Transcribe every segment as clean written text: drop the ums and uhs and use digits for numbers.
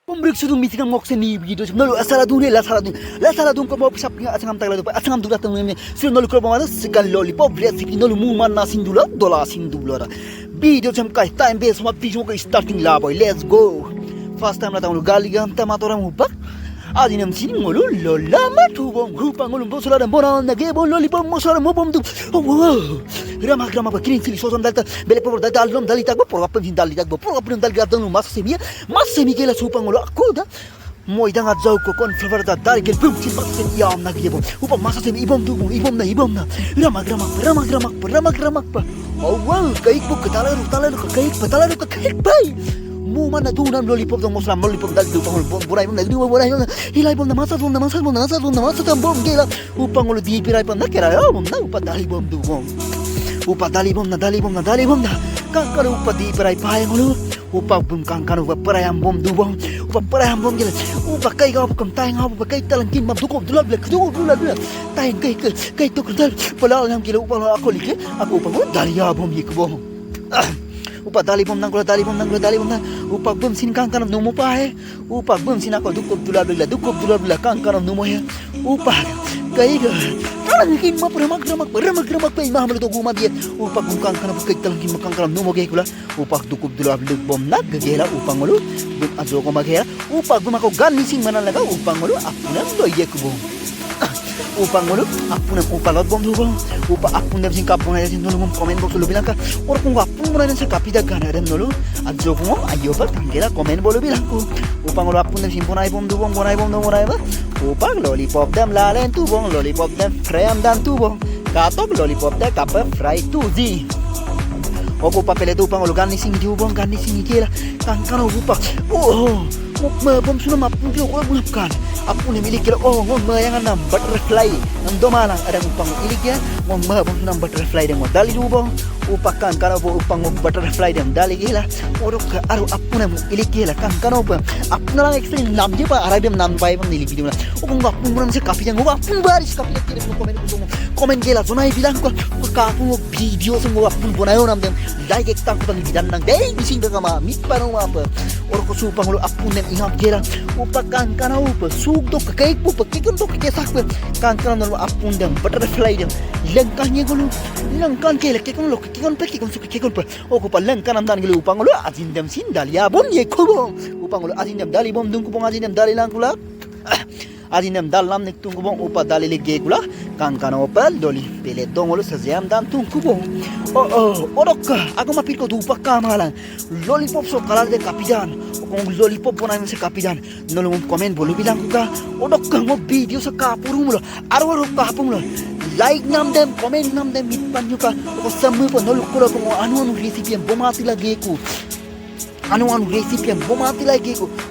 Pembriksa dong misi ngok seni video nolu asala dun ko mo pisap nga asangam tagla do asangam dula tang ne sir nolu ko mo segan lollipop recipe nolu muman na sindula dola sindula video jam kai time base ma video ko starting la boy let's go first time na tang gali gam ta matora mupak adi nam sin ngolu lolla matu bom grupa ngolu bo sola bona na ge bon lollipop mo sola mo bom du rama pa kirin sili sosam dalta bele por dalta alom dalita go por apin dalita go por apin dalita no mas semi ke la supa ngolu akuda moida nga jaw ko kon flavor da dal ke bum sin pak sen yam na ge bom upa masa semi ibom na rama pa oh wow kai ko katala ru kai pai Muma na dunan lollipop dong moslam lollipop dal du pangol buray mom na du buray hilay bom na masa tambom gela upang lo di piray pam na kera mom na upa dali bom du bom upa dali bom na kangkar upa di piray pay ngolo upa bum kangkar upa parayam bom du bom upa parayam bom gela upa kai ga upa kam tay nga upa kai talangkin mam dukob dulab tay kai to dal pala ngam gela upa ako like ako upa dali ya bom yek bom upa dali bom nang upa bom sin kang kanam numo pa he upa bom sin ako dukop dulab la kang kanam numo he upa kai ga talangkin ma ramak pa imam lo to guma dia upa bom kang kanam kai talangkin ma kang kanam numo ge kula upa dukop dulab bom na gela upa ngolo bom ajo ko magera upa bom ako ganising manalaga upa ngolo apuna do ye ko bom upa ngolo apuna upa lot bom du bom upa apuna sin kapon ay sin nulung comment box lo bilang ka or kung apun mo na sa kapida gana ren nulu adjo ko ayo pa tinggira comment bolo bilang ko upa ngolo apuna sin bonay bom du bom ba upa lollipop dam lalen tu bom lollipop dam frame dan tu bom katok lollipop dam kapa fry tu di opo pa pele tu ngolo gani sing di bom gani sing ikela kan upa bom sudah mapun ko bukan aku ni milik kilo ngom yang anam butterfly nam domalang ada upang ilik ya ngom bom sudah butterfly dem dali dubong upakan kana bo upang butterfly dem dali gila orok aru aku nam ilik gila kan apa aku lang explain nam je pa arabem nam pai pang nili video na ukong aku muram se kapi yang aku baris kapi kire komen gila sunai bilang ko aku video semua aku bonayo nam dem like ek tak pang bidan nang dei bising ka ma mit parang apa orok supang lo aku nem ingat gila upakan kana upa sugdo kakaik po pagkikon to kakesak po kangkang na apun dem butterfly dem langkan kela kikon pa o ko pa langkan am dan gelu upang lo azin dem sin dalia bom ye ko upang lo azin dem dali bom dung ko azin dem dali lang kula azin dem dalam nek tung ko upa dali lege kula kangkang opa doli pele dongolo sa jam dan tung ko orok ako mapit ko dupa kamalang lollipop so kalar de kapidan kung lollipop po namin sa kapidan nulung comment bolo bilang ko ka odok ka mo video sa kapuro mo araw kapong mo like nam dem comment nam dem mitpan nyo ka o samu po nulung ko kung ano recipe ang bumati lagi ko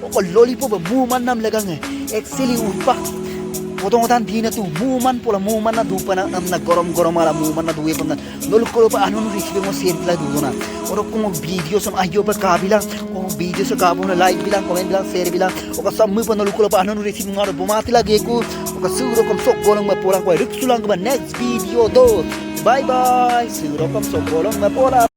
o lollipop buman nam lagang actually upak potong-potongan di na tu muman na dupa na naggorom-gorom ala muman na duwe pa na nulukolo pa ano nung recipe mo siyempre dudo na orok kung video sa ayo pa kabilang kung video sa kabong na like bilang comment bilang share bilang o kasamu pa nulukolo pa ano nung recipe mo bumati lagi ko o kasuro kung sok golong mapulang ko riksulang ba next video do bye bye suro kung sok golong mapulang